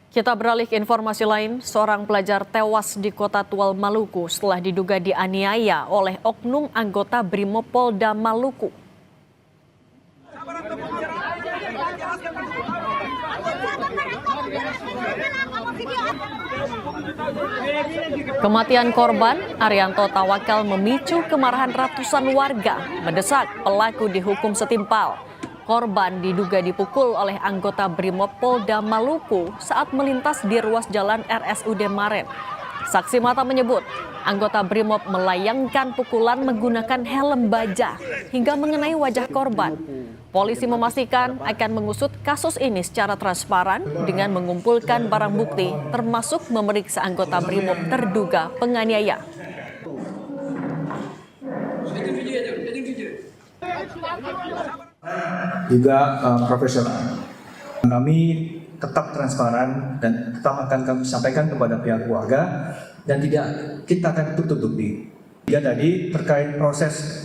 Kita beralih ke informasi lain, seorang pelajar tewas di Kota Tual, Maluku setelah diduga dianiaya oleh oknum anggota Brimopolda Maluku. Kematian korban, Arianto Tawakal, memicu kemarahan ratusan warga, mendesak pelaku dihukum setimpal. Korban diduga dipukul oleh anggota Brimopolda Maluku saat melintas di ruas jalan RSUD Maren. Saksi mata menyebut, anggota Brimob melayangkan pukulan menggunakan helm baja hingga mengenai wajah korban. Polisi memastikan akan mengusut kasus ini secara transparan dengan mengumpulkan barang bukti termasuk memeriksa anggota Brimob terduga penganiaya. Juga profesional. Kami tetap transparan dan tetap akan kami sampaikan kepada pihak keluarga dan tidak kita akan tutup-tutupi. Ya tadi terkait proses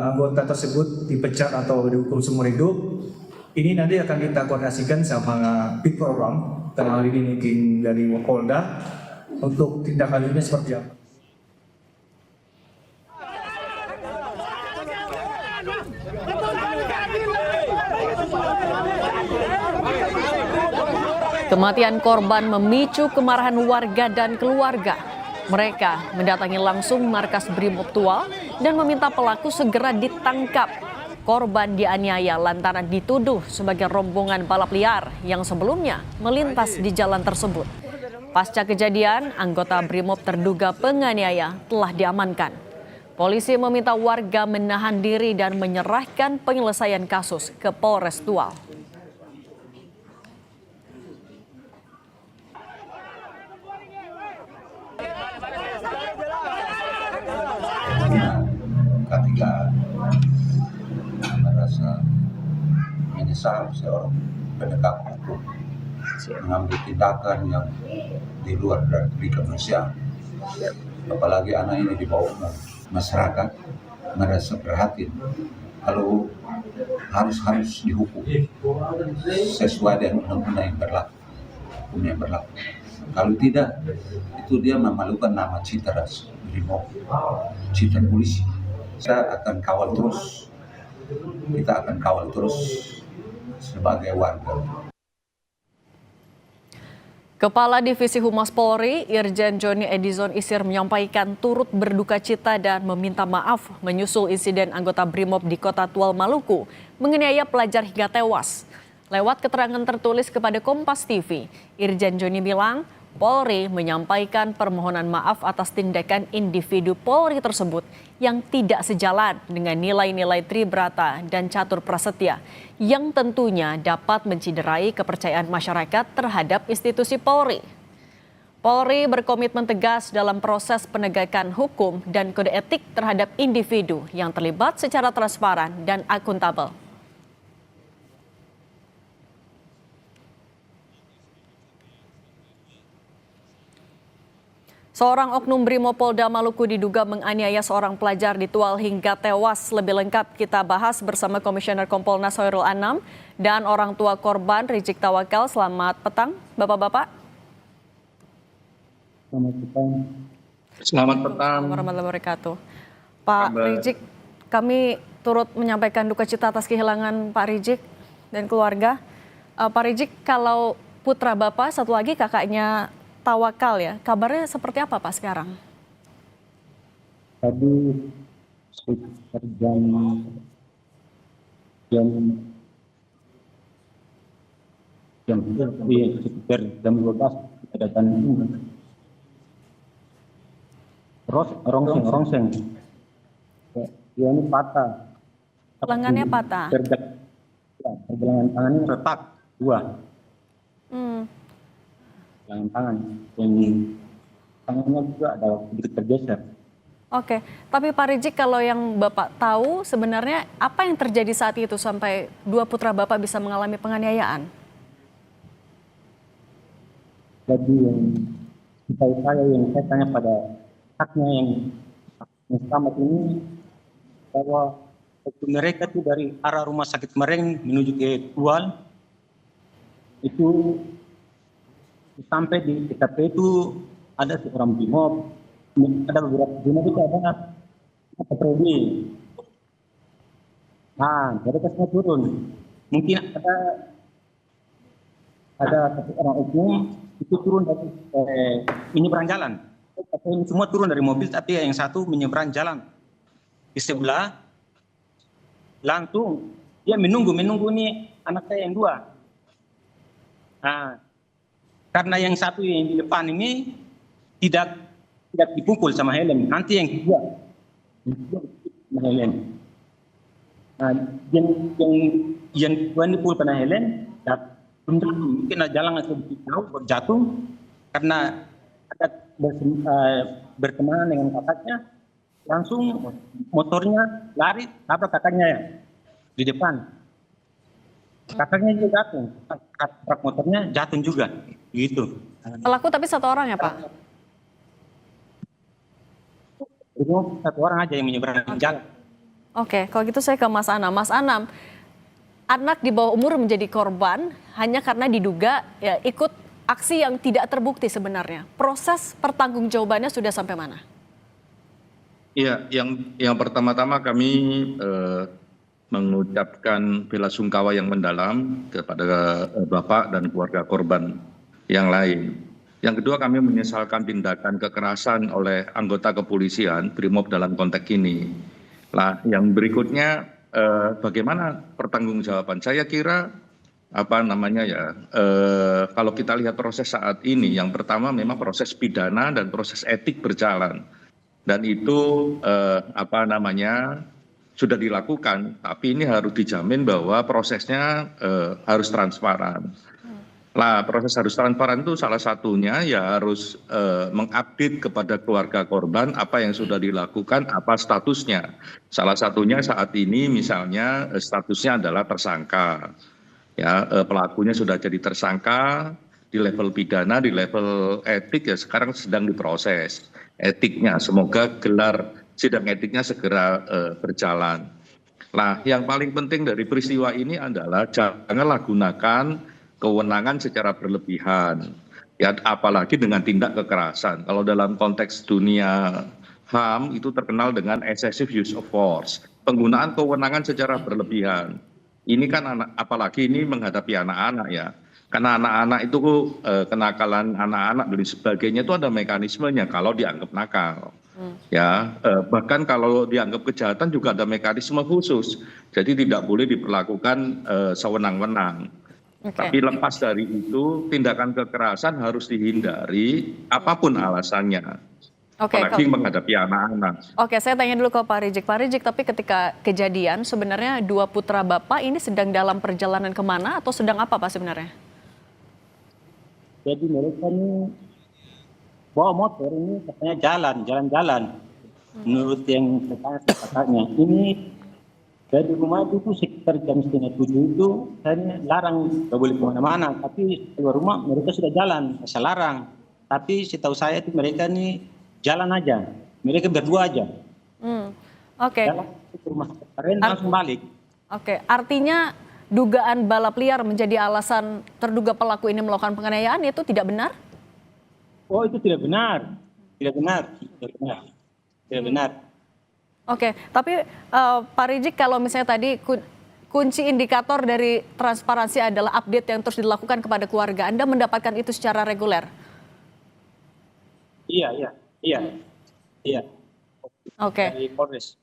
anggota tersebut dipecat atau dihukum seumur hidup, ini nanti akan kita koordinasikan sama Big Program, dalam hal ini mungkin dari Polda, untuk tindak lanjutnya seperti apa. Kematian korban memicu kemarahan warga dan keluarga. Mereka mendatangi langsung markas Brimob Tual dan meminta pelaku segera ditangkap. Korban dianiaya lantaran dituduh sebagai rombongan balap liar yang sebelumnya melintas di jalan tersebut. Pasca kejadian, anggota Brimob terduga penganiaya telah diamankan. Polisi meminta warga menahan diri dan menyerahkan penyelesaian kasus ke Polres Tual. Ketika merasa menyesal seorang penegak hukum mengambil tindakan yang di luar dari kemanusiaan, apalagi anak ini di bawah umur, masyarakat merasa prihatin. Kalau harus dihukum sesuai dengan undang-undang yang berlaku, hukum yang berlaku. Kalau tidak, itu dia memalukan nama citra Brimob, citra polisi. Kita akan kawal terus, sebagai warga. Kepala Divisi Humas Polri, Irjen Joni Edison Isir menyampaikan turut berduka cita dan meminta maaf menyusul insiden anggota Brimob di Kota Tual, Maluku menganiaya pelajar hingga tewas. Lewat keterangan tertulis kepada Kompas TV, Irjen Joni bilang, Polri menyampaikan permohonan maaf atas tindakan individu Polri tersebut yang tidak sejalan dengan nilai-nilai Tribrata dan Catur Prasetya yang tentunya dapat menciderai kepercayaan masyarakat terhadap institusi Polri. Polri berkomitmen tegas dalam proses penegakan hukum dan kode etik terhadap individu yang terlibat secara transparan dan akuntabel. Seorang oknum Brimopolda Maluku diduga menganiaya seorang pelajar di Tual hingga tewas. Lebih lengkap kita bahas bersama Komisioner Kompolnas Hoirul Anam dan orang tua korban Rizik Tawakal. Selamat petang, Bapak-bapak. Selamat petang. Selamat petang. Warahmatullahi wabarakatuh. Pak Rizik, kami turut menyampaikan duka cita atas kehilangan Pak Rizik dan keluarga. Pak Rizik, kalau putra Bapak, satu lagi kakaknya Tawakal ya, kabarnya seperti apa Pak sekarang? Tadi sekitar jam 12 kita datang terus rongseng. Dia ini patah. Lengannya patah? Pergelangan tangannya retak 2. Tangan yang tangannya juga ada sedikit tergeser. Oke, tapi Pak Rizik, kalau yang Bapak tahu sebenarnya apa yang terjadi saat itu sampai 2 putra Bapak bisa mengalami penganiayaan? Jadi saya tanya pada haknya yang selamat ini, bahwa mereka itu dari arah rumah sakit Mereng menuju ke Tual itu sampai di TKP itu ada seorang brimob, ada beberapa brimob itu ada patroli. Nah, mereka semua turun. Mungkin ada satu orang umum itu turun dari menyeberang jalan. Semua turun dari mobil, tapi yang satu menyeberang jalan di sebelah. Langsung dia menunggu nih anak saya yang dua. Nah, karena yang satu yang di depan ini tidak dipukul sama helm, nanti yang kedua sama helm. Nah, yang kedua dipukul kena helm, mungkin jalan sedikit jauh berjatuh karena ada berteman dengan kakaknya, langsung motornya lari tabrak kakaknya ya di depan. Kakaknya juga jatuh, tabrak motornya jatuh juga, gitu. Pelaku tapi satu orang ya Pak? Itu satu orang aja yang menyeberang jalan. Oke, kalau gitu saya ke Mas Anam. Mas Anam, anak di bawah umur menjadi korban hanya karena diduga ya ikut aksi yang tidak terbukti sebenarnya. Proses pertanggungjawabannya sudah sampai mana? Iya, yang pertama-tama kami mengucapkan bela sungkawa yang mendalam kepada Bapak dan keluarga korban yang lain. Yang kedua, kami menyesalkan tindakan kekerasan oleh anggota kepolisian Brimob dalam konteks ini. Nah, yang berikutnya bagaimana pertanggungjawaban? Saya kira kalau kita lihat proses saat ini, yang pertama memang proses pidana dan proses etik berjalan, dan itu sudah dilakukan, tapi ini harus dijamin bahwa prosesnya harus transparan. Nah, proses harus transparan itu salah satunya ya harus mengupdate kepada keluarga korban apa yang sudah dilakukan, apa statusnya. Salah satunya saat ini misalnya statusnya adalah tersangka. Ya, pelakunya sudah jadi tersangka di level pidana, di level etik ya sekarang sedang diproses etiknya. Semoga gelar sidang etiknya segera berjalan. Nah, yang paling penting dari peristiwa ini adalah janganlah gunakan kewenangan secara berlebihan, ya apalagi dengan tindak kekerasan. Kalau dalam konteks dunia HAM itu terkenal dengan excessive use of force, penggunaan kewenangan secara berlebihan. Ini kan apalagi ini menghadapi anak-anak ya, karena anak-anak itu kenakalan anak-anak dan sebagainya itu ada mekanismenya kalau dianggap nakal. Ya, bahkan kalau dianggap kejahatan juga ada mekanisme khusus, jadi tidak boleh diperlakukan sewenang-wenang. Tapi lepas dari itu, tindakan kekerasan harus dihindari apapun alasannya. Apalagi menghadapi anak-anak. Oke, saya tanya dulu ke Pak Rijik. Pak Rijik, tapi ketika kejadian sebenarnya dua putra Bapak ini sedang dalam perjalanan kemana atau sedang apa Pak sebenarnya? Jadi mereka ini bawa motor ini katanya jalan-jalan. Menurut yang katanya ini dari rumah itu sekitar jam 6:30 itu saya larang, nggak boleh kemana-mana. Tapi keluar rumah mereka sudah jalan, saya larang. Tapi setahu saya itu mereka ini jalan aja, mereka berdua aja. Oke. Jalan ke rumah kemarin langsung balik. Oke, artinya dugaan balap liar menjadi alasan terduga pelaku ini melakukan penganiayaan itu tidak benar? Oh, itu tidak benar, tidak benar. Oke, tapi Pak Rijik, kalau misalnya tadi kunci indikator dari transparansi adalah update yang terus dilakukan kepada keluarga, Anda mendapatkan itu secara reguler? Iya. Oke. Dari Polres.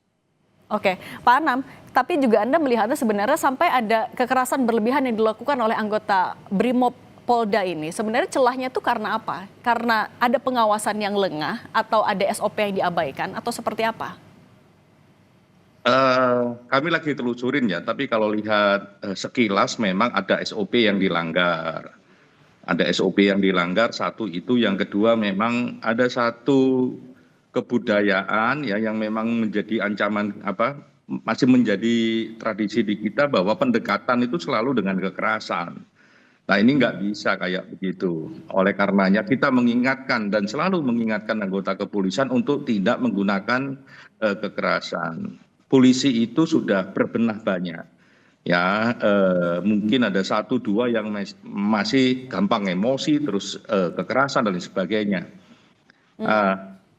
Oke, Pak Anam, tapi juga Anda melihatnya sebenarnya sampai ada kekerasan berlebihan yang dilakukan oleh anggota Brimob Polda ini. Sebenarnya celahnya itu karena apa? Karena ada pengawasan yang lengah atau ada SOP yang diabaikan atau seperti apa? Kami lagi telusurin ya, tapi kalau lihat sekilas memang ada SOP yang dilanggar. Ada SOP yang dilanggar, satu itu, yang kedua memang ada satu kebudayaan ya yang memang menjadi ancaman masih menjadi tradisi di kita bahwa pendekatan itu selalu dengan kekerasan. Nah, ini nggak bisa kayak begitu. Oleh karenanya kita mengingatkan dan selalu mengingatkan anggota kepolisian untuk tidak menggunakan kekerasan. Polisi itu sudah berbenah banyak. Ya, mungkin ada 1-2 yang masih gampang emosi, terus kekerasan dan lain sebagainya.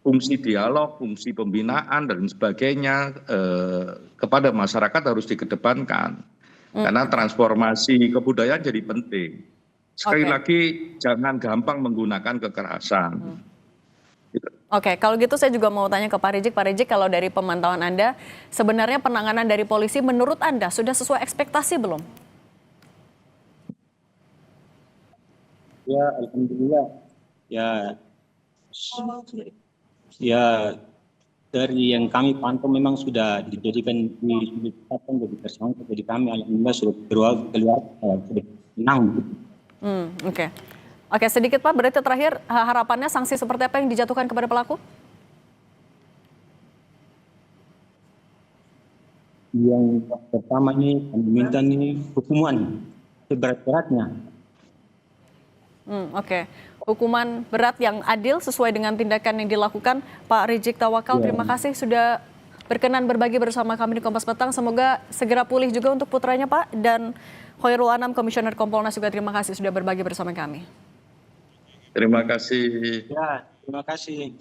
Fungsi dialog, fungsi pembinaan dan sebagainya kepada masyarakat harus dikedepankan. Karena transformasi kebudayaan jadi penting. Sekali lagi, jangan gampang menggunakan kekerasan. Oke, kalau gitu saya juga mau tanya ke Pak Rijik. Pak Rijik, kalau dari pemantauan Anda, sebenarnya penanganan dari polisi menurut Anda sudah sesuai ekspektasi belum? Ya, alhamdulillah. Ya, dari yang kami pantau memang sudah ditetapkan jadi tersangka. Jadi kami alhamdulillah sudah keluar sudah tenang. Oke. Oke, sedikit Pak, berarti terakhir harapannya sanksi seperti apa yang dijatuhkan kepada pelaku? Yang pertama ini kami minta ini hukuman seberat-beratnya. Oke. Hukuman berat yang adil sesuai dengan tindakan yang dilakukan. Pak Rijik Tawakal, terima kasih sudah berkenan berbagi bersama kami di Kompas Petang. Semoga segera pulih juga untuk putranya Pak. Dan Khairul Anam, Komisioner Kompolnas juga terima kasih sudah berbagi bersama kami. Terima kasih. Ya, terima kasih.